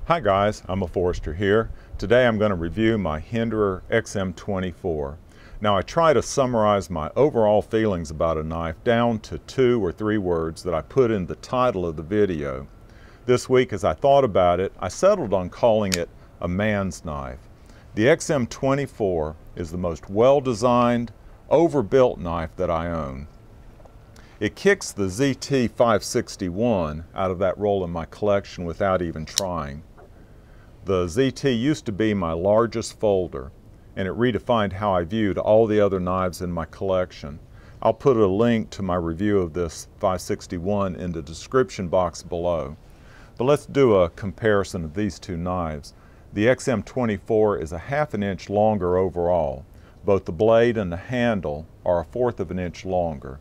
Hi guys, I'm a Forester here. Today I'm going to review my Hinderer XM-24. Now I try to summarize my overall feelings about a knife down to 2 or 3 words that I put in the title of the video. This week as I thought about it, I settled on calling it a man's knife. The XM-24 is the most well-designed, overbuilt knife that I own. It kicks the ZT-561 out of that roll in my collection without even trying. The ZT used to be my largest folder, and it redefined how I viewed all the other knives in my collection. I'll put a link to my review of this 561 in the description box below. But let's do a comparison of these two knives. The XM-24 is a ½ an inch longer overall. Both the blade and the handle are 1/4 of an inch longer.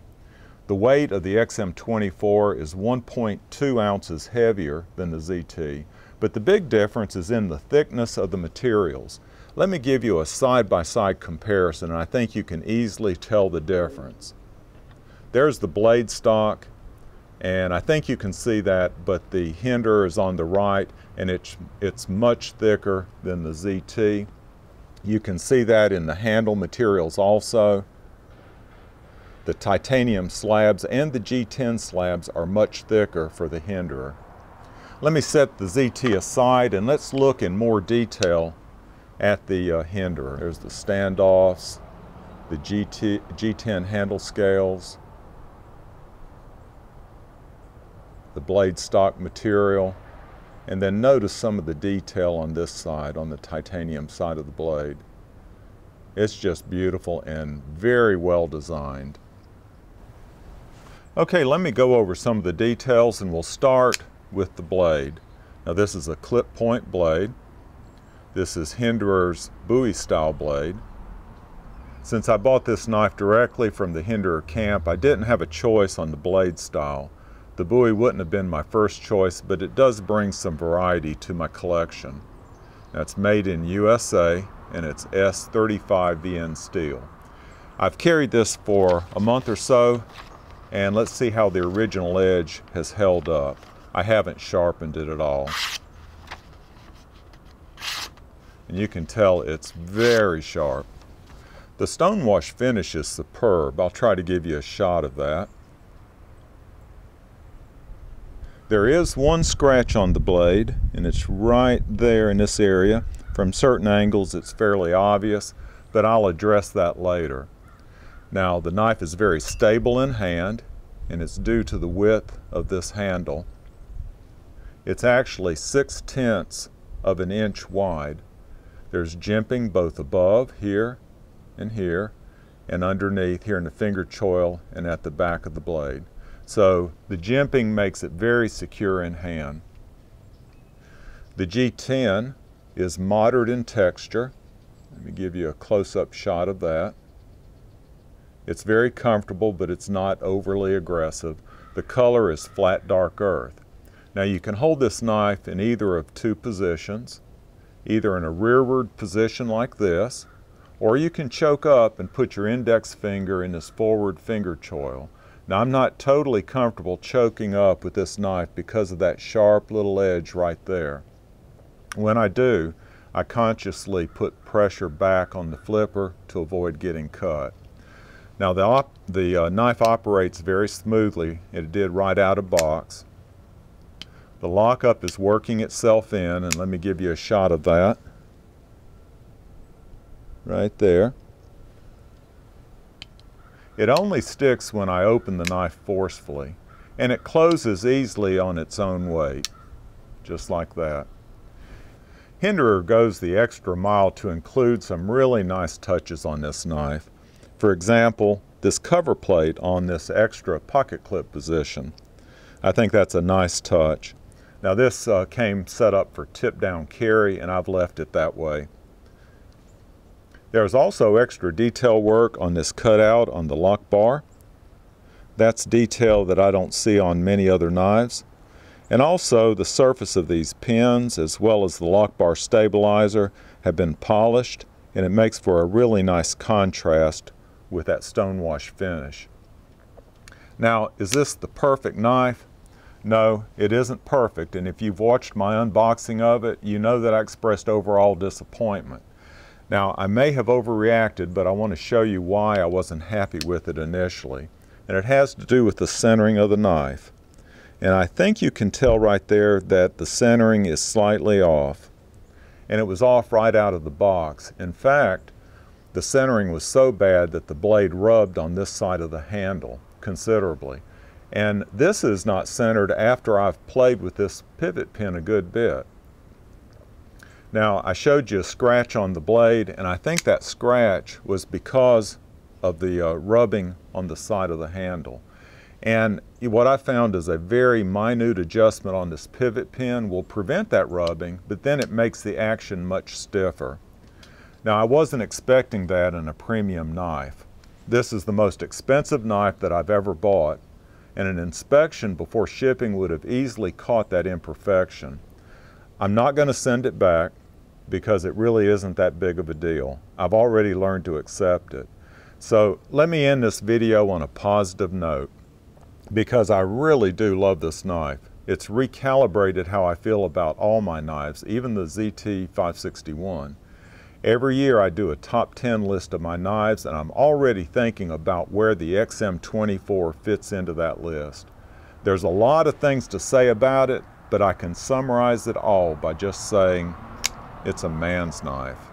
The weight of the XM-24 is 1.2 ounces heavier than the ZT, but the big difference is in the thickness of the materials. Let me give you a side-by-side comparison, and I think you can easily tell the difference. There's the blade stock, and I think you can see that, but the Hinderer is on the right, and it's much thicker than the ZT. You can see that in the handle materials also. The titanium slabs and the G10 slabs are much thicker for the Hinderer. Let me set the ZT aside and let's look in more detail at the Hinderer. There's the standoffs, the G10 handle scales, the blade stock material, and then notice some of the detail on this side, on the titanium side of the blade. It's just beautiful and very well designed. Okay, let me go over some of the details and we'll start with the blade. Now this is a clip point blade. This is Hinderer's Bowie style blade. Since I bought this knife directly from the Hinderer camp, I didn't have a choice on the blade style. The Bowie wouldn't have been my first choice, but it does bring some variety to my collection. Now it's made in USA and it's S35VN steel. I've carried this for a month or so, and let's see how the original edge has held up. I haven't sharpened it at all. And you can tell it's very sharp. The stonewash finish is superb. I'll try to give you a shot of that. There is one scratch on the blade, and it's right there in this area. From certain angles it's fairly obvious, but I'll address that later. Now the knife is very stable in hand, and it's due to the width of this handle. It's actually 6/10 of an inch wide. There's jimping both above here, and underneath here in the finger choil and at the back of the blade. So the jimping makes it very secure in hand. The G10 is moderate in texture. Let me give you a close-up shot of that. It's very comfortable, but it's not overly aggressive. The color is flat dark earth. Now you can hold this knife in either of 2 positions, either in a rearward position like this, or you can choke up and put your index finger in this forward finger choil. Now I'm not totally comfortable choking up with this knife because of that sharp little edge right there. When I do, I consciously put pressure back on the flipper to avoid getting cut. Now the knife operates very smoothly. It did right out of box. The lockup is working itself in, and let me give you a shot of that. Right there. It only sticks when I open the knife forcefully, and it closes easily on its own weight, just like that. Hinderer goes the extra mile to include some really nice touches on this knife. For example, this cover plate on this extra pocket clip position. I think that's a nice touch. Now this came set up for tip down carry, and I've left it that way. There's also extra detail work on this cutout on the lock bar. That's detail that I don't see on many other knives. And also the surface of these pins, as well as the lock bar stabilizer, have been polished, and it makes for a really nice contrast with that stonewash finish. Now, is this the perfect knife? No, it isn't perfect, and if you've watched my unboxing of it, you know that I expressed overall disappointment. Now, I may have overreacted, but I want to show you why I wasn't happy with it initially. And it has to do with the centering of the knife. And I think you can tell right there that the centering is slightly off. And it was off right out of the box. In fact, the centering was so bad that the blade rubbed on this side of the handle considerably. And this is not centered after I've played with this pivot pin a good bit. Now, I showed you a scratch on the blade, and I think that scratch was because of the rubbing on the side of the handle. And what I found is a very minute adjustment on this pivot pin will prevent that rubbing, but then it makes the action much stiffer. Now, I wasn't expecting that in a premium knife. This is the most expensive knife that I've ever bought, and an inspection before shipping would have easily caught that imperfection. I'm not going to send it back because it really isn't that big of a deal. I've already learned to accept it. So let me end this video on a positive note, because I really do love this knife. It's recalibrated how I feel about all my knives, even the ZT-561. Every year I do a top 10 list of my knives, and I'm already thinking about where the XM-24 fits into that list. There's a lot of things to say about it, but I can summarize it all by just saying it's a man's knife.